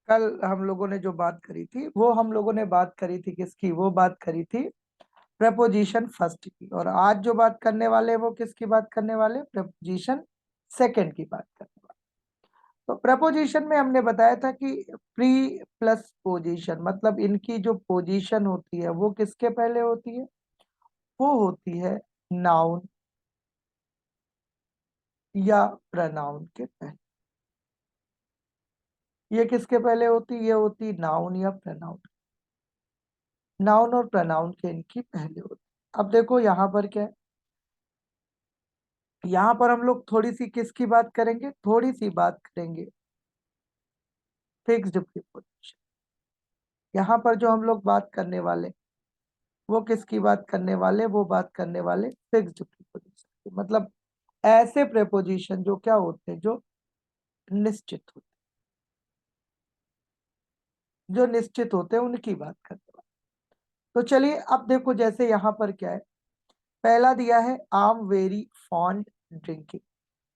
कल हम लोगों ने जो बात करी थी वो हम लोगों ने बात करी थी किसकी, वो बात करी थी प्रपोजिशन फर्स्ट की। और आज जो बात करने वाले हैं वो किसकी बात करने वाले, प्रपोजिशन सेकंड की बात करने वाले। तो प्रपोजिशन में हमने बताया था कि प्री प्लस पोजीशन, मतलब इनकी जो पोजीशन होती है वो किसके पहले होती है, वो होती है नाउन या प्रनाउन के पहले। ये किसके पहले होती, ये होती नाउन या प्रनाउन। नाउन और प्रनाउन के इनकी पहले होती। अब देखो यहाँ पर क्या है, यहाँ पर हम लोग थोड़ी सी किसकी बात करेंगे, थोड़ी सी बात करेंगे फिक्स्ड प्रीपोजिशन। यहाँ पर जो हम लोग बात करने वाले वो किसकी बात करने वाले, वो बात करने वाले फिक्स्ड प्रीपोजिशन की। मतलब ऐसे प्रीपोजिशन जो क्या होते हैं, जो निश्चित होते जो निश्चित होते हैं उनकी बात करने वाले। तो चलिए अब देखो, जैसे यहाँ पर क्या है, पहला दिया है I am very fond drinking.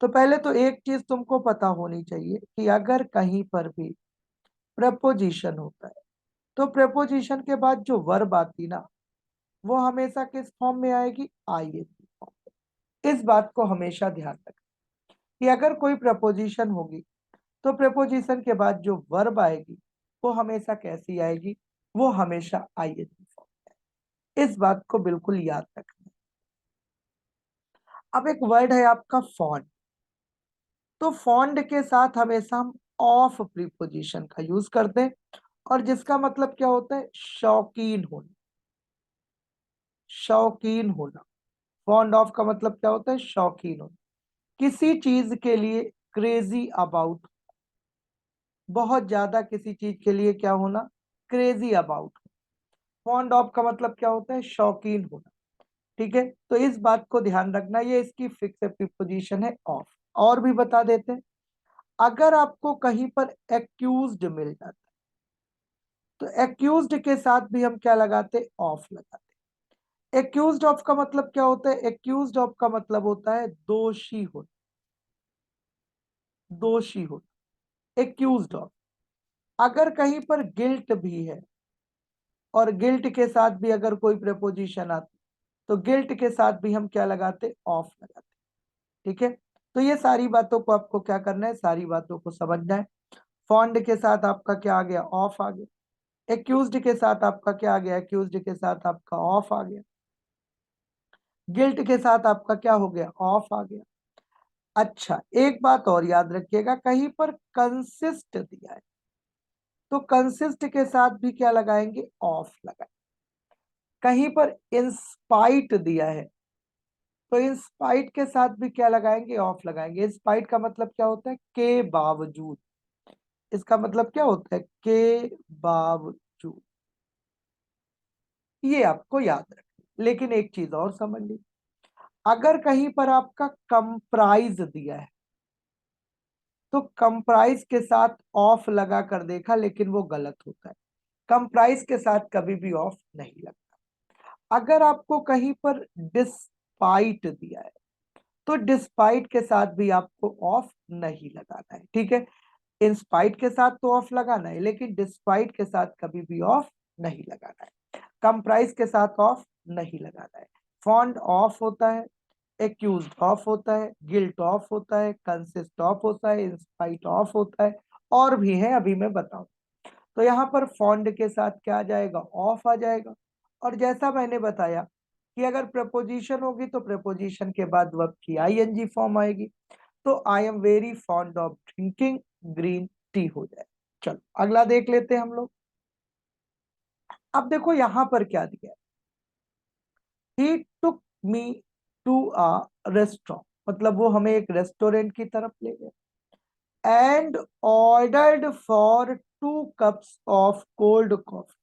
तो पहले तो एक चीज तुमको पता होनी चाहिए कि अगर कहीं पर भी प्रपोजिशन होता है तो प्रपोजिशन के बाद जो वर्ब आती ना, वो हमेशा किस फॉर्म में आएगी, आईएनजी फॉर्म में। इस बात को हमेशा ध्यान रखें कि अगर कोई प्रपोजिशन होगी तो प्रपोजिशन के बाद जो वर्ब आएगी वो हमेशा कैसी आएगी, वो हमेशा आईएनजी फॉर्म में। इस बात को बिल्कुल याद रखना। अब एक वर्ड है आपका फॉन्ड। तो फॉन्ड के साथ हमेशा हम ऑफ प्रीपोजिशन का यूज करते हैं, और जिसका मतलब क्या होता है, शौकीन होना। शौकीन होना, फॉन्ड ऑफ का मतलब क्या होता है, शौकीन होना। किसी चीज के लिए क्रेजी अबाउट, बहुत ज्यादा किसी चीज के लिए क्या होना, क्रेजी अबाउट। फॉन्ड ऑफ का मतलब क्या होता है, शौकीन होना। ठीक है, तो इस बात को ध्यान रखना, ये इसकी फिक्स प्रीपोजिशन है ऑफ। और भी बता देते हैं, अगर आपको कहीं पर एक्यूज्ड मिल जाता है तो एक्यूज्ड के साथ भी हम क्या लगाते, ऑफ लगाते। एक्यूज्ड ऑफ का मतलब क्या होता है, एक्यूज्ड ऑफ का मतलब होता है दोषी होना। दोषी होना, एक्यूज्ड ऑफ। अगर कहीं पर गिल्ट भी है और गिल्ट के साथ भी अगर कोई प्रपोजिशन आती, तो गिल्ट के साथ भी हम क्या लगाते, ऑफ लगाते। ठीक है, तो ये सारी बातों को आपको क्या करना है, सारी बातों को समझना है। फॉन्ड के साथ आपका क्या आ गया, ऑफ आ गया। एक्यूज्ड के साथ आपका क्या आ गया, एक्यूज्ड के साथ आपका ऑफ आ गया। गिल्ट के साथ आपका क्या हो गया, ऑफ आ गया। अच्छा, एक बात और याद रखिएगा, कहीं पर कंसिस्ट दिया है तो कंसिस्ट के साथ भी क्या लगाएंगे, ऑफ लगाएंगे। कहीं पर इंस्पाइट दिया है तो इंस्पाइट के साथ भी क्या लगाएंगे, ऑफ लगाएंगे। इंस्पाइट का मतलब क्या होता है, के बावजूद। इसका मतलब क्या होता है, के बावजूद। ये आपको याद रखना, लेकिन एक चीज और समझ लीजिए, अगर कहीं पर आपका कंप्राइज दिया है तो कंप्राइज के साथ ऑफ लगा कर देखा, लेकिन वो गलत होता है। कंप्राइज के साथ कभी भी ऑफ नहीं लगता। अगर आपको कहीं पर डिस्पाइट दिया है तो डिस्पाइट के साथ भी आपको ऑफ नहीं लगाना है। ठीक है, इंस्पाइट के साथ तो ऑफ लगाना है, लेकिन डिस्पाइट के साथ कभी भी ऑफ नहीं लगाना है। कंप्राइज के साथ ऑफ नहीं लगाना है। फॉन्ड ऑफ होता है, एक्यूज ऑफ होता है, गिल्ट ऑफ होता है, कंसिस्ट ऑफ होता है, इंस्पाइट ऑफ होता है, और भी है, अभी मैं बताऊं। तो यहाँ पर फॉन्ड के साथ क्या आ जाएगा, ऑफ आ जाएगा। और जैसा मैंने बताया कि अगर प्रपोजिशन होगी तो प्रपोजिशन के बाद वर्ब की आईएनजी फॉर्म आएगी। तो I am very fond of drinking green tea हो जाए। चलो अगला देख लेते हैं हम लोग। अब देखो यहां पर क्या दिया है, ही took me to a restaurant, मतलब वो हमें एक रेस्टोरेंट की तरफ ले गए, and ordered for 2 cups of cold coffee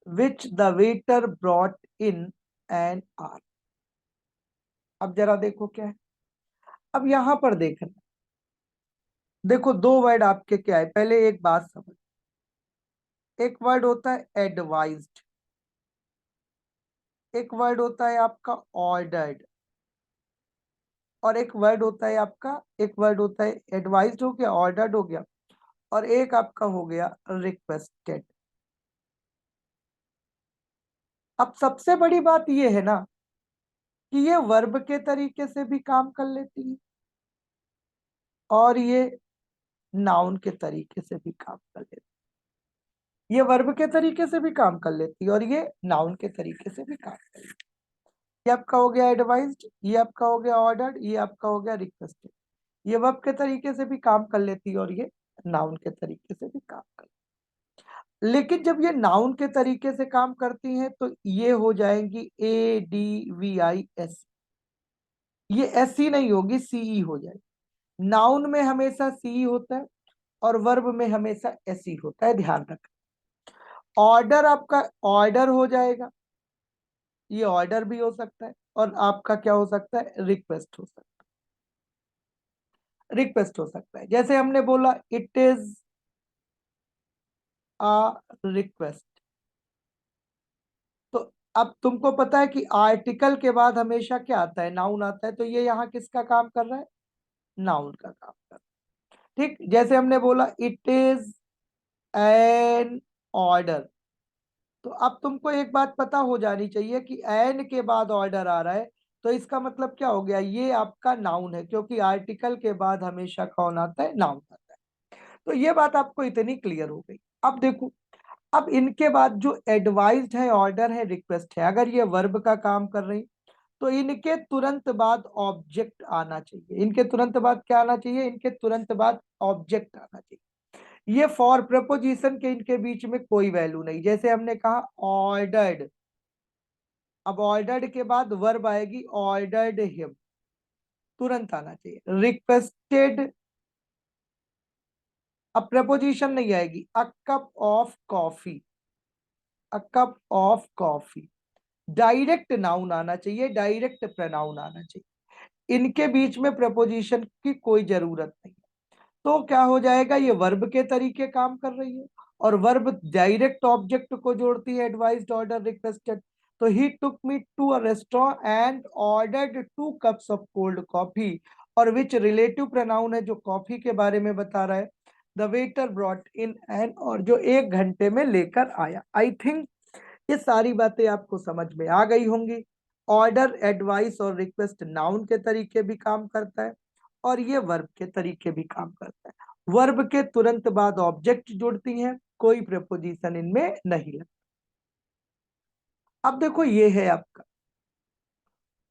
which the waiter brought in an hour। अब जरा देखो क्या है, अब यहां पर देखना, देखो दो वर्ड आपके क्या है, पहले एक बात समझ। एक वर्ड होता है एडवाइज्ड, एक वर्ड होता है आपका ऑर्डर्ड, और एक वर्ड होता है आपका, एक वर्ड होता है एडवाइज्ड हो गया, ऑर्डर्ड हो गया, और एक आपका हो गया रिक्वेस्टेड। अब सबसे बड़ी बात ये है ना कि ये वर्ब के तरीके से भी काम कर लेती है और ये नाउन के तरीके से भी काम कर लेती है। ये वर्ब के तरीके से भी काम कर लेती है और ये नाउन के तरीके से भी काम कर लेती है। ये आपका हो गया एडवाइज्ड, ये आपका हो गया ऑर्डर्ड, ये आपका हो गया रिक्वेस्टेड। ये वर्ब के तरीके से भी काम कर लेती है और ये नाउन के तरीके से भी काम कर लेती है। लेकिन जब ये नाउन के तरीके से काम करती हैं तो ये हो जाएंगी ADVIS। ये SE नहीं होगी, CE हो जाएगी। नाउन में हमेशा CE होता है और वर्ब में हमेशा SE होता है, ध्यान रखें। ऑर्डर आपका ऑर्डर हो जाएगा, ये ऑर्डर भी हो सकता है और आपका क्या हो सकता है, रिक्वेस्ट हो सकता है। रिक्वेस्ट हो सकता है, जैसे हमने बोला इट इज अ रिक्वेस्ट। तो अब तुमको पता है कि आर्टिकल के बाद हमेशा क्या आता है, नाउन आता है, तो ये यहाँ किसका काम कर रहा है, नाउन का काम कर रहा है। ठीक, जैसे हमने बोला इट इज एन ऑर्डर। तो अब तुमको एक बात पता हो जानी चाहिए कि एन के बाद ऑर्डर आ रहा है तो इसका मतलब क्या हो गया, ये आपका नाउन है, क्योंकि आर्टिकल के बाद हमेशा कौन आता है, नाउन आता है। तो ये बात आपको इतनी क्लियर हो गई। अब देखो, अब इनके बाद जो एडवाइज्ड है, ऑर्डर है, रिक्वेस्ट है, अगर ये वर्ब का काम कर रही तो इनके तुरंत बाद ऑब्जेक्ट आना चाहिए। इनके तुरंत बाद क्या आना चाहिए, इनके तुरंत बाद ऑब्जेक्ट आना चाहिए। ये फॉर प्रपोजिशन के इनके बीच में कोई वैल्यू नहीं। जैसे हमने कहा ऑर्डर्ड, अब ऑर्डर्ड के बाद वर्ब आएगी ऑर्डर्ड हिम, तुरंत आना चाहिए। रिक्वेस्टेड, अब प्रपोजिशन नहीं आएगी, a cup of coffee, a cup of coffee. Direct noun आना चाहिए, डायरेक्ट प्रोनाउन आना चाहिए। इनके बीच में प्रपोजिशन की कोई जरूरत नहीं। तो क्या हो जाएगा, ये वर्ब के तरीके काम कर रही है और वर्ब डायरेक्ट ऑब्जेक्ट को जोड़ती है, एडवाइज्ड, ऑर्डर, रिक्वेस्टेड। तो he took me to a restaurant and ordered 2 cups of cold coffee, और विच रिलेटिव प्रोनाउन है जो कॉफी के बारे में बता रहा है, the waiter brought in and, और जो 1 घंटे में लेकर आया। आई थिंक ये सारी बातें आपको समझ में आ गई होंगी। ऑर्डर, एडवाइस और रिक्वेस्ट नाउन के तरीके भी काम करता है और ये वर्ब के तरीके भी काम करता है। वर्ब के तुरंत बाद ऑब्जेक्ट जुड़ती हैं, कोई प्रेपोजिशन इनमें नहीं लगता। अब देखो ये है आपका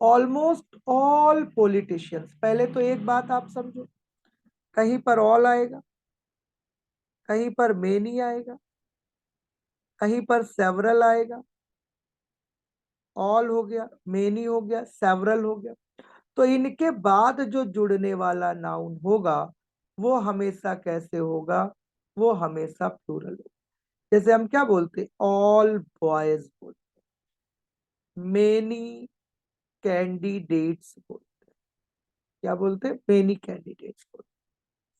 ऑलमोस्ट ऑल पॉलिटिशियंस। पहले तो एक बात आप समझो, कहीं पर ऑल आएगा, कहीं पर मेनी आएगा, कहीं पर सेवरल आएगा। ऑल हो गया, मेनी हो गया, सेवरल हो गया। तो इनके बाद जो जुड़ने वाला नाउन होगा वो हमेशा कैसे होगा, वो हमेशा प्लूरल होगा। जैसे हम क्या बोलते, ऑल बॉयज बोलते, मेनी कैंडिडेट्स बोलते, क्या बोलते, मेनी कैंडिडेट्स बोलते,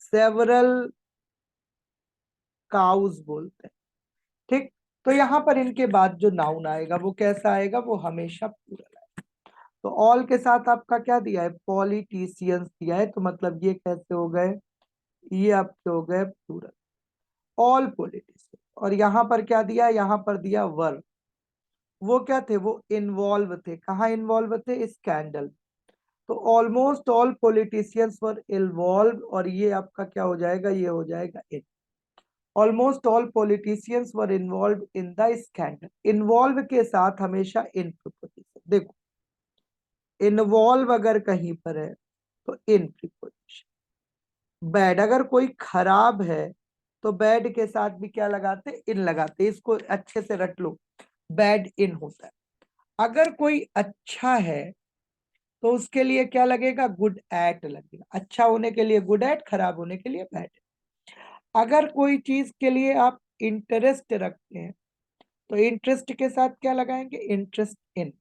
सेवरल काउज बोलते हैं। ठीक, तो यहां पर इनके बाद जो नाउन आएगा वो कैसा आएगा, वो हमेशा प्लूरल आएगा। तो ऑल के साथ आपका क्या दिया है, पॉलिटिशियंस दिया है, तो मतलब ये कैसे हो गए, ये आपके हो गए प्लूरल, ऑल पॉलिटिशियंस। और यहां पर क्या दिया, यहां पर दिया वर्ब। वो क्या थे, वो इन्वॉल्व थे, कहाँ इन्वॉल्व थे, स्कैंडल। तो almost all politicians were involve, और ये आपका क्या हो जाएगा, ये हो जाएगा in. Almost all politicians were involve in the scandal. Involve के साथ हमेशा इन प्रीपोजिशन। देखो, इन्वॉल्व अगर कहीं पर है तो इन प्रीपोजिशन। बैड, अगर कोई खराब है तो बैड के साथ भी क्या लगाते, इन लगाते। इसको अच्छे से रट लो, बैड इन होता है। अगर कोई अच्छा है तो उसके लिए क्या लगेगा, गुड एट लगेगा। अच्छा होने के लिए गुड एट, खराब होने के लिए बैड। अगर कोई चीज के लिए आप इंटरेस्ट रखते हैं तो इंटरेस्ट के साथ क्या लगाएंगे, interest in.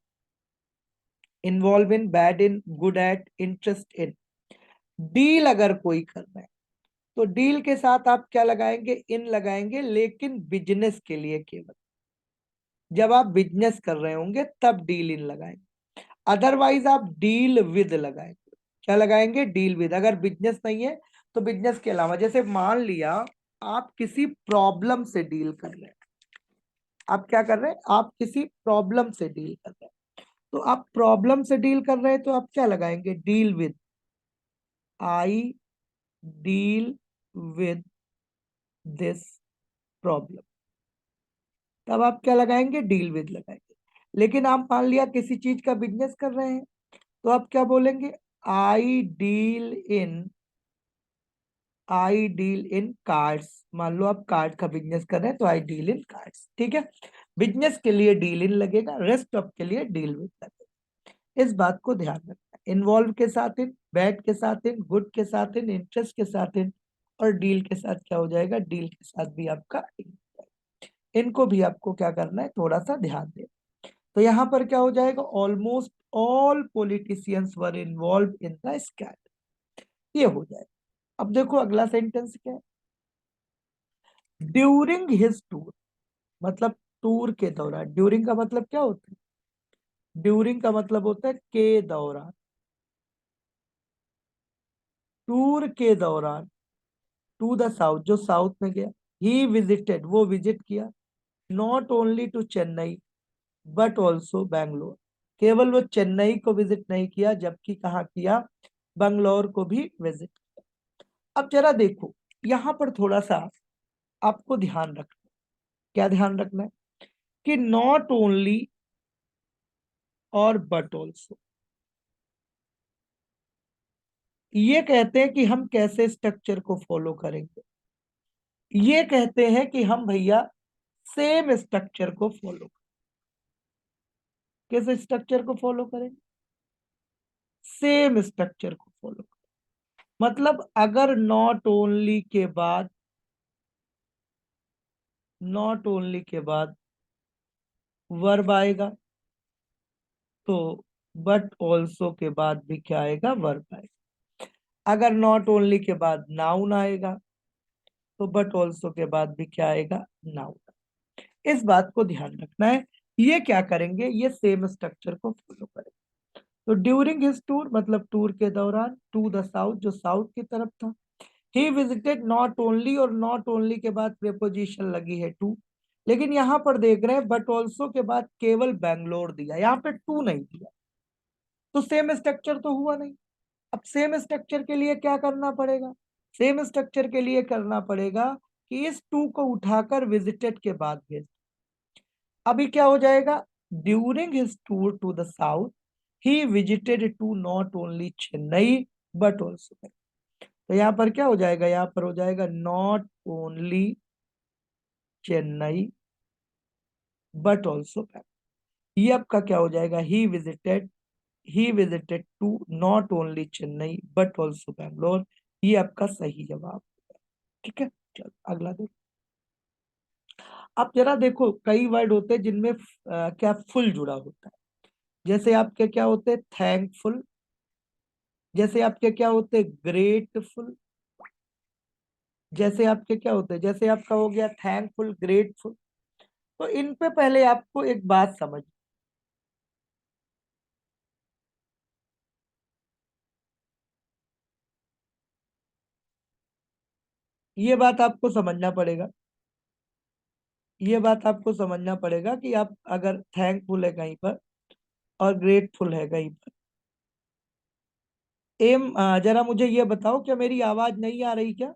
Involve in, bad in, good at, interest in. Deal अगर कोई कर रहा है तो डील के साथ आप क्या लगाएंगे, इन लगाएंगे, लेकिन बिजनेस के लिए केवल। जब आप बिजनेस कर रहे होंगे तब डील इन लगाएंगे, अदरवाइज आप डील विद लगाएंगे। क्या लगाएंगे, डील विद। अगर बिजनेस नहीं है तो बिजनेस के अलावा, जैसे मान लिया आप किसी प्रॉब्लम से डील कर रहे हैं। आप क्या कर रहे हैं? आप किसी प्रॉब्लम से डील कर रहे हैं। तो आप प्रॉब्लम से डील कर रहे हैं तो आप क्या लगाएंगे? Deal with. I deal with this problem. तब आप क्या लगाएंगे? डील विद लगाएंगे। लेकिन आप मान लिया किसी चीज का बिजनेस कर रहे हैं तो आप क्या बोलेंगे? I deal in I deal in cards. मान लो आप कार्ड का बिजनेस कर रहे हैं तो आई डील इन कार्ड्स। ठीक है, बिजनेस के लिए डील इन लगेगा, रेस्ट ऑफ के लिए डील विद लगेगा। इस बात को ध्यान रखना। इन्वॉल्व के साथ इन, बैड के साथ इन, गुड के साथ इन, इंटरेस्ट के साथ इन, और डील के साथ क्या हो जाएगा? डील के साथ भी आपका इन। इनको भी आपको क्या करना है? थोड़ा सा ध्यान देना। तो यहां पर क्या हो जाएगा? Almost all politicians were involve in the scam. ये हो जाएगा। अब देखो अगला सेंटेंस क्या है? ड्यूरिंग हिज टूर, मतलब टूर के दौरान। ड्यूरिंग का मतलब क्या होता है? ड्यूरिंग का मतलब होता है के दौरान। टूर के दौरान टू द साउथ, जो साउथ में गया। ही विजिटेड, वो विजिट किया। Not only to Chennai but also Bangalore. केवल वो चेन्नई को विजिट नहीं किया, जबकि कहाँ किया? बंगलौर को भी विजिट। अब जरा देखो, यहां पर थोड़ा सा आपको ध्यान रखना। क्या ध्यान रखना है? कि नॉट ओनली और बट ऑल्सो, ये कहते हैं कि हम कैसे स्ट्रक्चर को फॉलो करेंगे। ये कहते हैं कि हम भैया सेम स्ट्रक्चर को फॉलो, किस स्ट्रक्चर को फॉलो करेंगे? सेम स्ट्रक्चर को फॉलो करें। मतलब अगर नॉट ओनली के बाद, नॉट ओनली के बाद वर्ब आएगा तो बट ऑल्सो के बाद भी क्या आएगा? वर्ब आएगा। अगर नॉट ओनली के बाद नाउन आएगा तो बट ऑल्सो के बाद भी क्या आएगा? नाउन। इस बात को ध्यान रखना है। ये क्या करेंगे? ये सेम स्ट्रक्चर को फॉलो करेंगे। तो ड्यूरिंग हिज टूर मतलब टूर के दौरान, टू द साउथ जो साउथ की तरफ था। ही विजिटेड नॉट ओनली, और नॉट ओनली के बाद प्रेपोजिशन लगी है टू। लेकिन यहां पर देख रहे हैं बट ऑल्सो के बाद केवल बैंगलोर दिया, यहाँ पे टू नहीं दिया। तो सेम स्ट्रक्चर तो हुआ नहीं। अब सेम स्ट्रक्चर के लिए क्या करना पड़ेगा? सेम स्ट्रक्चर के लिए करना पड़ेगा कि इस टू को उठाकर विजिटेड के बाद भेज। अभी क्या हो जाएगा? During his tour to the south he visited to not only Chennai but also. तो यहाँ पर क्या हो जाएगा? यहाँ पर हो जाएगा not only Chennai but also. ये आपका क्या हो जाएगा? He visited to not only Chennai but also Bangalore. ये आपका सही जवाब। ठीक है, चलो अगला देखो। आप जरा देखो, कई वर्ड होते हैं जिनमें क्या फुल जुड़ा होता है। जैसे आपके क्या होते हैं? थैंकफुल। जैसे आपके क्या होते हैं? ग्रेटफुल। जैसे आपके क्या होते हैं? जैसे आपका हो गया थैंकफुल, ग्रेटफुल। तो इन पे पहले आपको एक बात समझ, ये बात आपको समझना पड़ेगा। ये बात आपको समझना पड़ेगा कि आप अगर थैंकफुल है कहीं पर और ग्रेटफुल है कहीं पर। जरा मुझे ये बताओ, क्या मेरी आवाज नहीं आ रही क्या?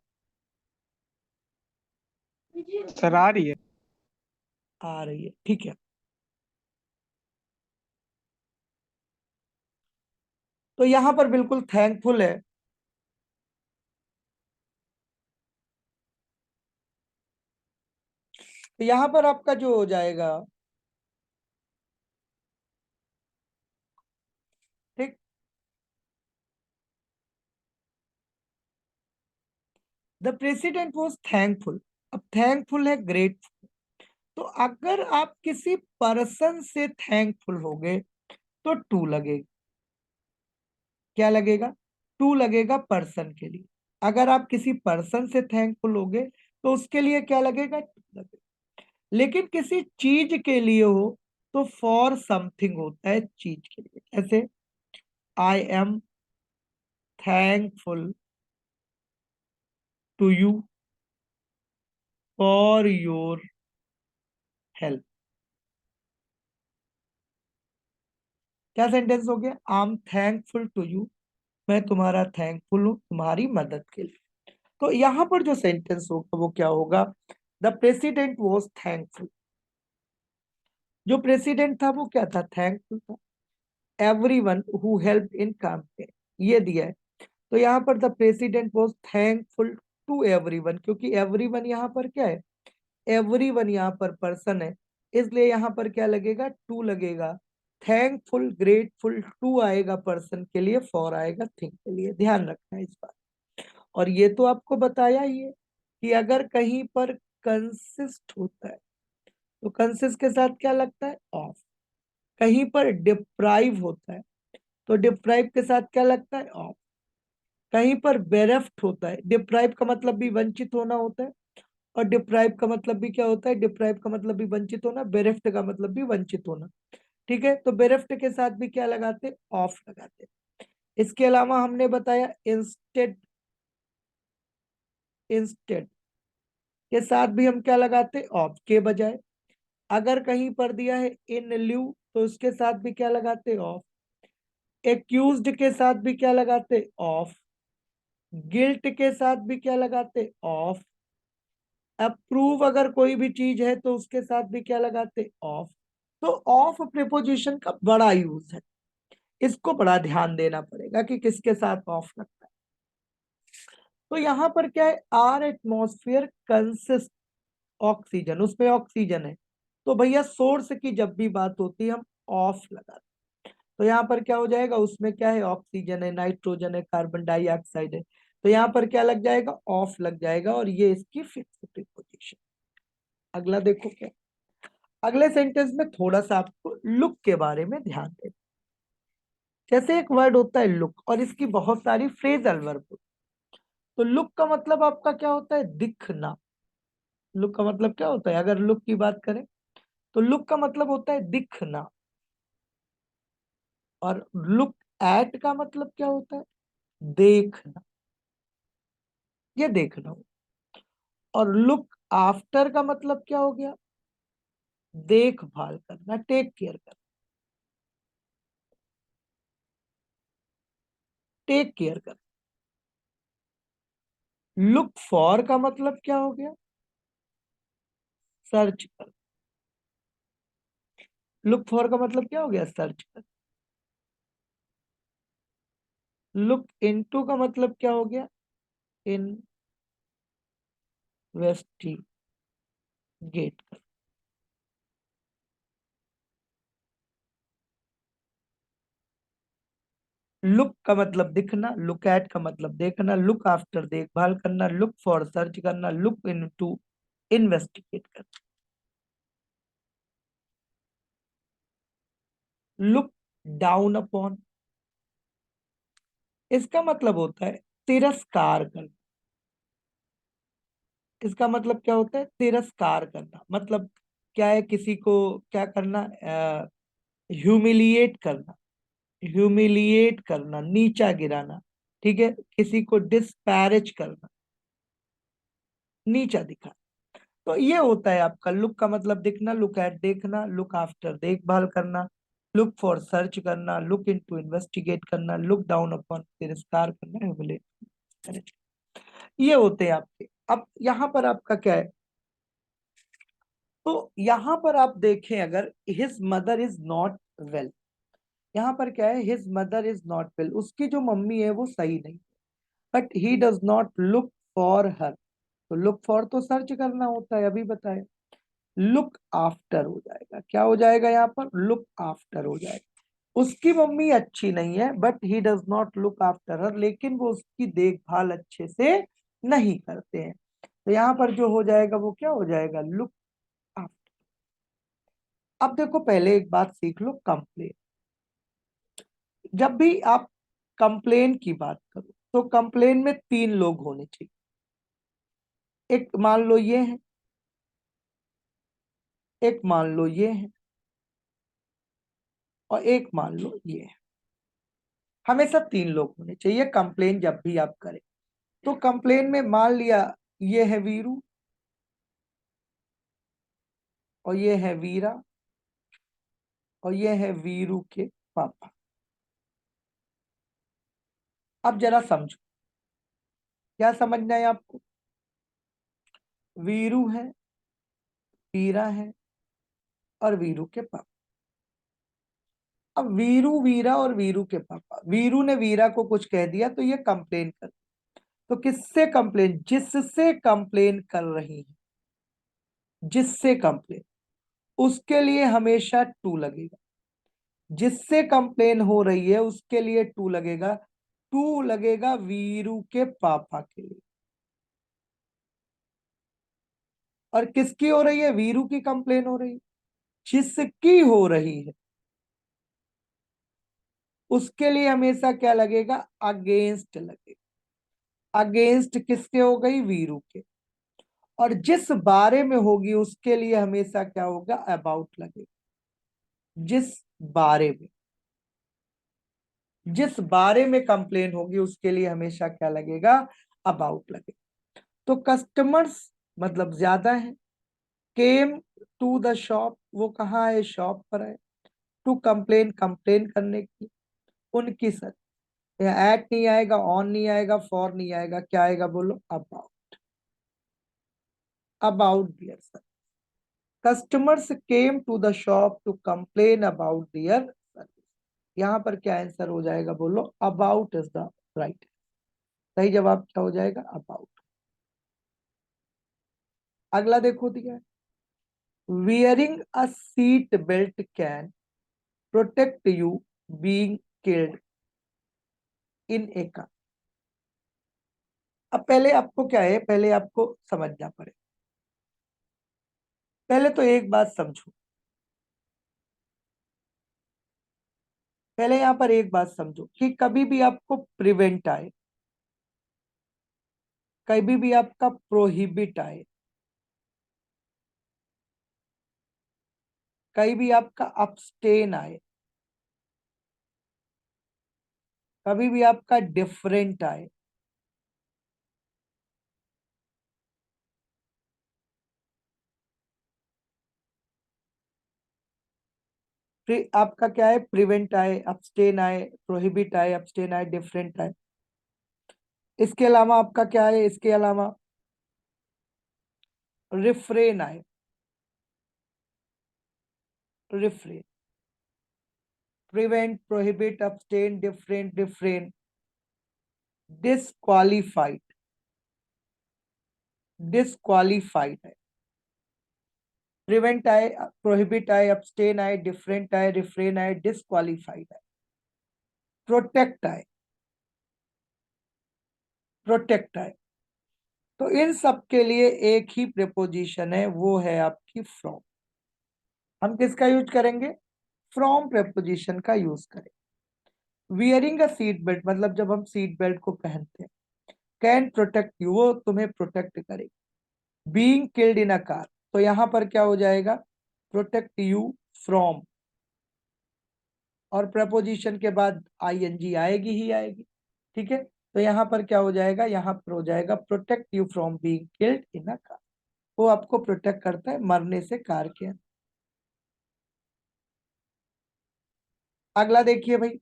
सर आ रही है। आ रही है, ठीक है। तो यहां पर बिल्कुल थैंकफुल है। तो यहां पर आपका जो हो जाएगा, ठीक, द प्रेसिडेंट वॉज थैंकफुल। अब थैंकफुल है ग्रेटफुल। तो अगर आप किसी पर्सन से थैंकफुल होगे तो टू लगेगा। क्या लगेगा? टू लगेगा पर्सन के लिए। अगर आप किसी पर्सन से थैंकफुल होगे तो उसके लिए क्या लगेगा? टू लगेगा। लेकिन किसी चीज के लिए हो तो फॉर समथिंग होता है चीज के लिए। जैसे I am thankful to you. For your help. क्या सेंटेंस हो गया? I am thankful to you, मैं तुम्हारा थैंकफुल हूं तुम्हारी मदद के लिए। तो यहां पर जो सेंटेंस होगा वो क्या होगा? The president was thankful. जो प्रेसिडेंट था वो क्या था? थैंकफुल था। Everyone who help in campaign, ये दिया है। तो यहाँ पर the president was thankful to everyone, क्योंकि एवरीवन यहाँ पर क्या है? एवरीवन यहाँ पर पर्सन है, इसलिए यहाँ पर क्या लगेगा? टू लगेगा। थैंकफुल ग्रेटफुल टू आएगा पर्सन के लिए, फॉर आएगा थिंग के लिए। ध्यान रखना इस बात। और ये तो आपको बताया ही है कि अगर कहीं पर कंसिस्ट होता है तो कंसिस्ट के साथ क्या लगता है? ऑफ। कहीं पर डिप्राइव होता है तो डिप्राइव के साथ क्या लगता है? ऑफ। कहीं पर बेरेफ्ट होता है, डिप्राइव का मतलब भी वंचित होना होता है, और डिप्राइव का मतलब भी क्या होता है? डिप्राइव का मतलब भी वंचित होना, बेरेफ्ट का मतलब भी वंचित होना। ठीक है, तो बेरेफ्ट के साथ भी क्या लगाते? ऑफ लगाते। इसके अलावा हमने बताया इंस्टेड, इंस्टेड के साथ भी हम क्या लगाते? ऑफ के बजाय। अगर कहीं पर दिया है इन ल्यू तो उसके साथ भी क्या लगाते? ऑफ। एक्यूज्ड के साथ भी क्या लगाते? ऑफ। गिल्ट के साथ भी क्या लगाते? ऑफ। अप्रूव अगर कोई भी चीज है तो उसके साथ भी क्या लगाते? ऑफ। तो ऑफ प्रिपोजिशन का बड़ा यूज है, इसको बड़ा ध्यान देना पड़ेगा कि किसके साथ ऑफ लगता है। तो यहां पर क्या है? आर एटमॉस्फेयर कंसिस्ट ऑक्सीजन, उसमें ऑक्सीजन है, तो भैया सोर्स की जब भी बात होती है हम ऑफ लगाते। तो यहाँ पर क्या हो जाएगा? उसमें क्या है? ऑक्सीजन है, नाइट्रोजन है, कार्बन डाइऑक्साइड है, तो यहाँ पर क्या लग जाएगा? ऑफ लग जाएगा, और ये इसकी फिक्स प्रीपोजिशन। अगला देखो क्या? अगले सेंटेंस में थोड़ा सा आपको लुक के बारे में ध्यान दें। जैसे एक वर्ड होता है लुक, और इसकी बहुत सारी फ्रेजल वर्ब होती है। तो लुक का मतलब आपका क्या होता है? दिखना। लुक का मतलब क्या होता है? अगर लुक की बात करें तो लुक का मतलब होता है दिखना। और लुक एट का मतलब क्या होता है? देखना, ये देखना हो। और लुक आफ्टर का मतलब क्या हो गया? देखभाल करना, टेक केयर करना, टेक केयर करना। लुक फॉर का मतलब क्या हो गया? सर्च कर। लुक फॉर का मतलब क्या हो गया? सर्च कर। लुक इनटू का मतलब क्या हो गया? इन्वेस्टिगेट कर। लुक का मतलब दिखना, लुक एट का मतलब देखना, लुक आफ्टर देखभाल करना, लुक फॉर सर्च करना, लुक इनटू इन्वेस्टिगेट करना। लुक डाउन अपॉन, इसका मतलब होता है तिरस्कार करना। इसका मतलब क्या होता है? तिरस्कार करना। मतलब क्या है? किसी को क्या करना? ह्यूमिलिएट करना, ह्यूमिलिएट करना, नीचा गिराना। ठीक है, किसी को डिस्पैरेज करना, नीचा दिखा। तो ये होता है आपका लुक का मतलब दिखना, लुक एट देखना, लुक आफ्टर देखभाल करना, लुक फॉर सर्च करना, लुक इनटू इन्वेस्टिगेट करना, लुक डाउन अपॉन तिरस्कार करना, ह्यूमिलेट करना। ये होते हैं आपके। अब यहाँ पर आपका क्या है? तो यहाँ पर आप देखें, अगर his mother is not well, यहाँ पर क्या है? His mother is not well, उसकी जो मम्मी है वो सही नहीं, but he does not look for her. तो लुक फॉर तो सर्च करना होता है, अभी बताए। लुक आफ्टर हो जाएगा, क्या हो जाएगा? यहाँ पर लुक आफ्टर हो जाएगा। उसकी मम्मी अच्छी नहीं है, but he does not look after her, लेकिन वो उसकी देखभाल अच्छे से नहीं करते हैं। तो यहाँ पर जो हो जाएगा वो क्या हो जाएगा? Look after. अब देखो, पहले एक बात सीख लो, कंप्लेन। जब भी आप कंप्लेन की बात करो तो कंप्लेन में तीन लोग होने चाहिए। एक मान लो ये है, एक मान लो ये है, और एक मान लो ये है। हमेशा तीन लोग होने चाहिए कंप्लेन जब भी आप करें। तो कंप्लेन में मान लिया ये है वीरू, और ये है वीरा, और ये है वीरू के पापा। अब जरा समझो, क्या समझना है आपको? वीरू है, वीरा है, और वीरू के पापा। अब वीरू, वीरा और वीरू के पापा, वीरू ने वीरा को कुछ कह दिया तो ये कंप्लेन कर, तो किससे कंप्लेन? जिससे कंप्लेन कर रही है, जिससे कंप्लेन, उसके लिए हमेशा टू लगेगा। जिससे कंप्लेन हो रही है उसके लिए टू लगेगा, टू लगेगा वीरू के पापा के लिए। और किसकी हो रही है? वीरू की कंप्लेन हो रही है। जिसकी हो रही है उसके लिए हमेशा क्या लगेगा? अगेंस्ट लगेगा। अगेंस्ट किसके हो गई? वीरू के। और जिस बारे में होगी उसके लिए हमेशा क्या होगा? अबाउट लगेगा। जिस बारे में, जिस बारे में कंप्लेन होगी उसके लिए हमेशा क्या लगेगा? अबाउट लगेगा। तो कस्टमर्स मतलब ज्यादा है। केम टू द शॉप, वो कहाँ है? शॉप पर है। टू कंप्लेन, कंप्लेन करने की, उनकी सर। एट नहीं आएगा, ऑन नहीं आएगा, फॉर नहीं आएगा, क्या आएगा? बोलो, about. About dear sir, customers came to the shop to complain about dear service. यहां पर क्या आंसर हो जाएगा? बोलो, अबाउट इज द राइट। सही जवाब क्या हो जाएगा? अबाउट। अगला देखो दिया है, wearing a seat belt can protect you being killed in A car. अब पहले आपको क्या है, पहले आपको समझना पड़े। पहले तो एक बात समझो, पहले यहां पर एक बात समझो कि कभी भी आपको प्रिवेंट आए, कभी भी आपका प्रोहिबिट आए, कहीं भी आपका abstain आए, कभी भी आपका डिफरेंट आए, आपका क्या है? प्रिवेंट आए, abstain आए, प्रोहिबिट आए, abstain आए, डिफरेंट आए। इसके अलावा आपका क्या है? इसके अलावा रिफ्रेन आए, refrain, prevent, prohibit, abstain, different, refrain, disqualified, disqualified है। प्रिवेंट आए, प्रोहिबिट आए, abstain आए, डिफरेंट आए, रिफ्रेन आए, डिसक्वालिफाइड आए, प्रोटेक्ट आए, प्रोटेक्ट आए। तो इन सब के लिए एक ही प्रेपोजिशन है, वो है आपकी फ्रॉम। हम किसका यूज करेंगे? फ्रॉम प्रेपोजिशन का यूज करेंगे। वियरिंग अ सीट बेल्ट मतलब जब हम सीट बेल्ट को पहनते हैं। कैन प्रोटेक्ट यू, वो तुम्हें प्रोटेक्ट करेगी। Being killed in a car, तो यहां पर क्या हो जाएगा? प्रोटेक्ट यू फ्रॉम, और प्रपोजिशन के बाद आईएनजी आएगी ही आएगी। ठीक है, तो यहां पर क्या हो जाएगा? यहां पर हो जाएगा protect you from being killed in a car. वो आपको प्रोटेक्ट करता है मरने से कार के अंदर। अगला देखिए भाई,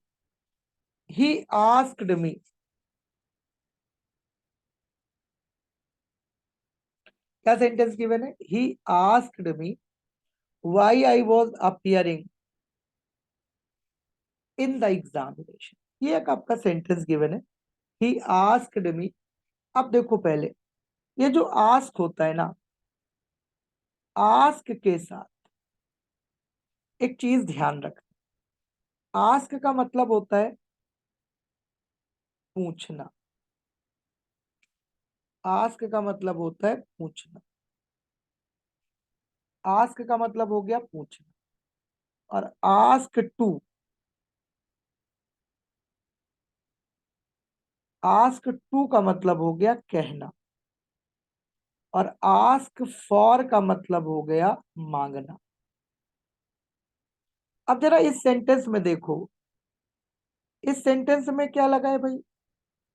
ही आस्क्ड मी, क्या सेंटेंस गिवन है? He asked me why I was appearing in the examination. ये एक आपका सेंटेंस गिवन है, ही आस्क्ड मी। अब देखो पहले, ये जो आस्क होता है ना, आस्क के साथ एक चीज ध्यान रखना। आस्क का मतलब होता है पूछना, आस्क का मतलब होता है पूछना, आस्क का मतलब हो गया पूछना। और आस्क टू, आस्क टू का मतलब हो गया कहना। और आस्क फॉर का मतलब हो गया मांगना। अब जरा इस सेंटेंस में देखो, इस सेंटेंस में क्या लगा है भाई?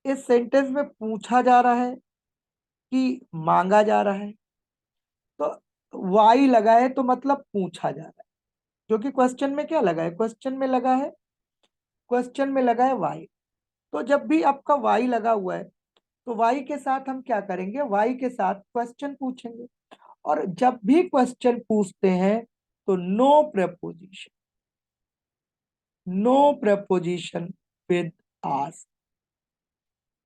इस सेंटेंस में पूछा जा रहा है कि मांगा जा रहा है? तो वाई लगा है तो मतलब पूछा जा रहा है, क्योंकि क्वेश्चन में क्या लगा है, क्वेश्चन में लगा है, क्वेश्चन में लगा है वाई। तो जब भी आपका वाई लगा हुआ है तो वाई के साथ हम क्या करेंगे, वाई के साथ क्वेश्चन पूछेंगे। और जब भी क्वेश्चन पूछते हैं तो no preposition, no preposition with ask.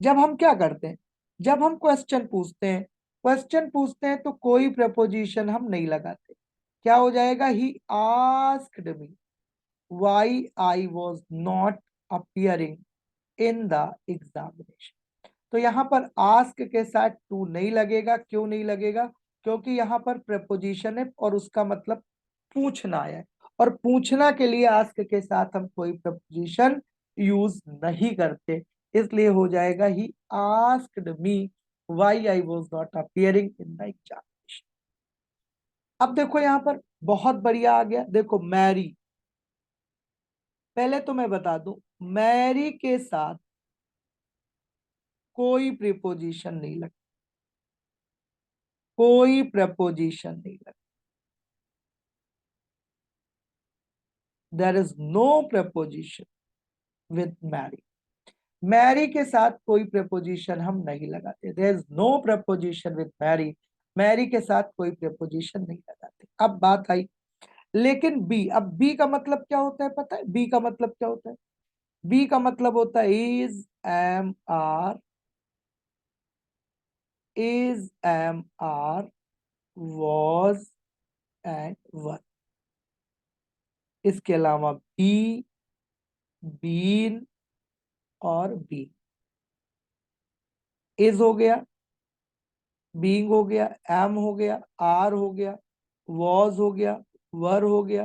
जब हम क्या करते हैं, जब हम क्वेश्चन पूछते हैं, क्वेश्चन पूछते हैं तो कोई प्रपोजिशन हम नहीं लगाते। क्या हो जाएगा, he asked me why I was not appearing in the examination. तो यहाँ पर आस्क के साथ टू नहीं लगेगा। क्यों नहीं लगेगा, क्योंकि यहाँ पर प्रपोजिशन है और उसका मतलब पूछना है, और पूछना के लिए आस्क के साथ हम कोई प्रपोजिशन यूज नहीं करते। इसलिए हो जाएगा he asked me why I was not appearing in the examination. अब देखो यहाँ पर बहुत बढ़िया आ गया, देखो मैरी। पहले तो मैं बता दूं, मैरी के साथ कोई प्रीपोजिशन नहीं लगता, कोई प्रपोजिशन नहीं लगता। There is no preposition with Mary. Mary के साथ कोई प्रपोजिशन हम नहीं लगाते, there is no preposition with Mary. Mary के साथ कोई प्रपोजिशन नहीं लगाते। अब बात आई, लेकिन बी, अब बी का मतलब क्या होता है पता है, बी का मतलब क्या होता है, बी का मतलब होता है is, am, are, is, am, are, was and were. इसके अलावा बी, बीन और बी। इज हो गया, बीइंग हो गया, एम हो गया, आर हो गया, वॉज हो गया, वर हो गया,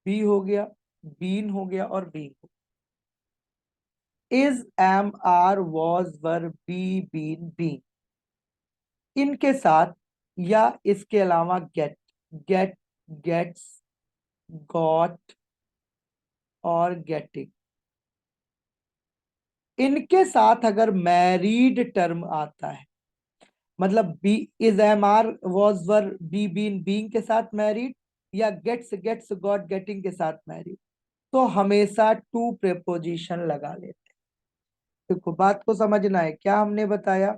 बी हो गया, बीन हो गया और बीइंग हो गया। Is, am, are, was, were, be, been, being, इनके साथ या इसके अलावा गेट, गेट, गेट्स, गॉट और गेटिंग, इनके साथ अगर मैरीड टर्म आता है, मतलब be, is, am, are, was, were, be, been, being के साथ मैरिड, या गेट्स, गेट्स, गॉट, गेटिंग के साथ मैरिड, तो हमेशा टू प्रेपोजिशन लगा लेते हैं। देखो बात को समझना है, क्या हमने बताया,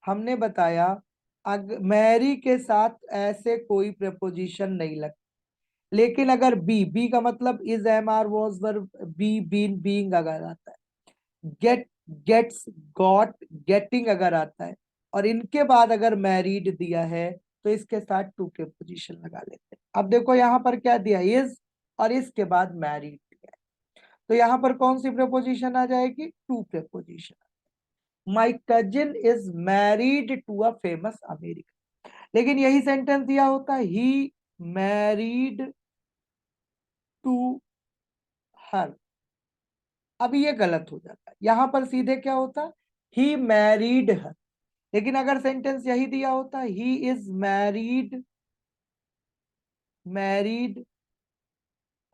हमने बताया अग मैरी के साथ ऐसे कोई प्रेपोजिशन नहीं लगता। लेकिन अगर बी, बी का मतलब is, am, are, was, were, be, been, being अगर आता है, गेट, गेट्स, गॉट, गेटिंग अगर आता है, और इनके बाद अगर मैरिड दिया है, तो इसके साथ टू प्रीपोजिशन लगा लेते हैं। अब देखो यहाँ पर क्या दिया, इज, और इसके बाद मैरिड दिया है, तो यहाँ पर कौन सी प्रीपोजिशन आ जाएगी, to preposition. My cousin is married to a famous American. लेकिन यही सेंटेंस दिया होता, ही मैरिड टू हर। अब ये गलत हो जाता है, यहां पर सीधे क्या होता, ही मैरिड हर। लेकिन अगर सेंटेंस यही दिया होता, ही इज मैरिड, मैरिड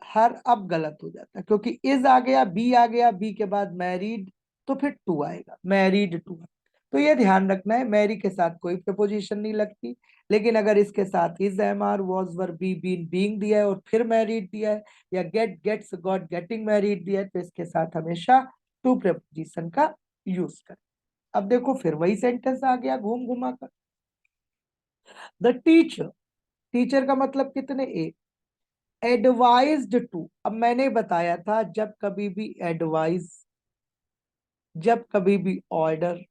हर, अब गलत हो जाता है, क्योंकि इज आ गया, बी आ गया, बी के बाद मैरिड, तो फिर टू आएगा, मैरिड टू। तो ये ध्यान रखना है, मैरी के साथ कोई प्रपोजिशन नहीं लगती। लेकिन अगर इसके साथ is, am, are, was, were, be, been, being दिया है और फिर मैरिड दिया है, या get, gets, got, getting married दिया है, तो इसके साथ हमेशा टू प्रपोजिशन का यूज करें। अब देखो फिर वही सेंटेंस आ गया घूम घुमा कर, द टीचर, टीचर का मतलब कितने, एक, एडवाइज्ड टू। अब मैंने बताया था, जब कभी भी एडवाइस, जब कभी भी ऑर्डर,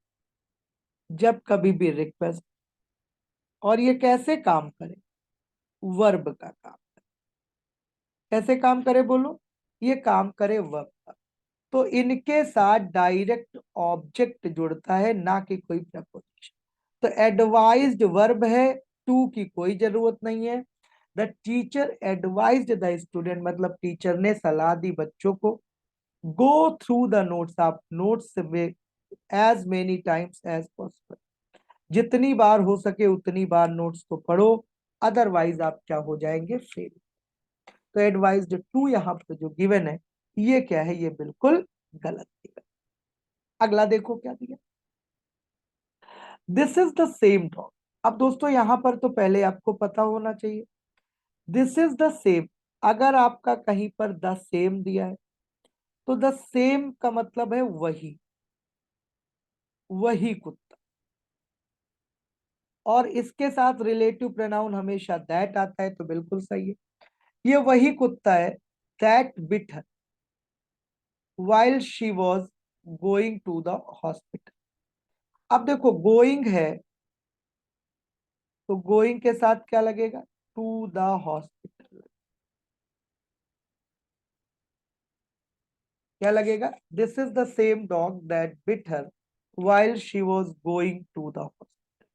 जब कभी भी रिक्वेस्ट, और ये कैसे काम करे, वर्ब का काम, कैसे काम करे बोलो, ये काम करे वर्ब का। तो इनके साथ डायरेक्ट ऑब्जेक्ट जुड़ता है, ना कि कोई प्रपोजिशन। तो एडवाइज्ड वर्ब है, टू की कोई जरूरत नहीं है। The teacher advised the student, मतलब टीचर ने सलाह दी बच्चों को। गो थ्रू द नोट्स, आप नोट्स में as many times as possible, जितनी बार हो सके उतनी बार नोट्स को पढ़ो, अदरवाइज आप क्या हो जाएंगे, फेल। तो एडवाइज्ड टू यहाँ पर जो गिवन है, ये क्या है, ये बिल्कुल गलत दिया। अगला देखो क्या दिया, this is the same dog. अब दोस्तों यहां पर तो पहले आपको पता होना चाहिए, दिस इज द सेम। अगर आपका कहीं पर द सेम दिया है तो द सेम का मतलब है वही, वही कुत्ता। और इसके साथ रिलेटिव प्रोनाउन हमेशा दैट आता है, तो बिल्कुल सही है। ये वही कुत्ता है that bit her while she was going to the hospital। अब देखो गोइंग है, तो गोइंग के साथ क्या लगेगा, टू द हॉस्पिटल। क्या लगेगा, this is the same dog that bit her while she was going to the hospital।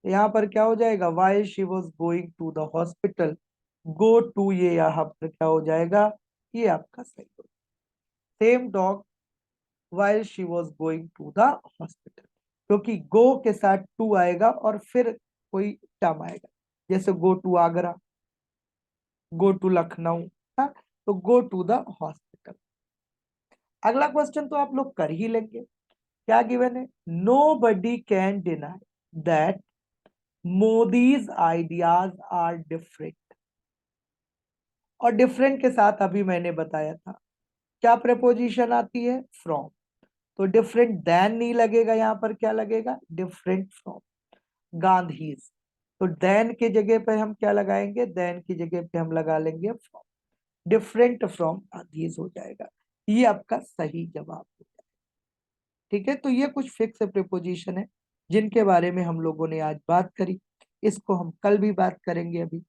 यहाँ पर क्या हो जाएगा, while she was going to the hospital, go to ये यहाँ पर क्या हो जाएगा, ये आपका सही हो, same dog while she was going to the hospital। क्योंकि गो के साथ टू आएगा और फिर कोई टर्म आएगा, जैसे go to Agra, go to Lucknow, हाँ, तो गो टू द हॉस्पिटल। अगला क्वेश्चन तो आप लोग कर ही लेंगे। क्या गिवन है, nobody can deny that Modi's ideas are different. और डिफरेंट के साथ अभी मैंने बताया था क्या प्रेपोजिशन आती है, फ्रॉम। तो डिफरेंट देन नहीं लगेगा, यहां पर क्या लगेगा, डिफरेंट फ्रॉम गांधीज। तो देन की जगह पे हम क्या लगाएंगे, देन की जगह पे हम लगा लेंगे फ्रॉम, डिफरेंट फ्रॉम गांधीज हो जाएगा। ये आपका सही जवाब हो जाएगा। ठीक है, तो ये कुछ फिक्स प्रिपोजिशन है जिनके बारे में हम लोगों ने आज बात करी, इसको हम कल भी बात करेंगे। अभी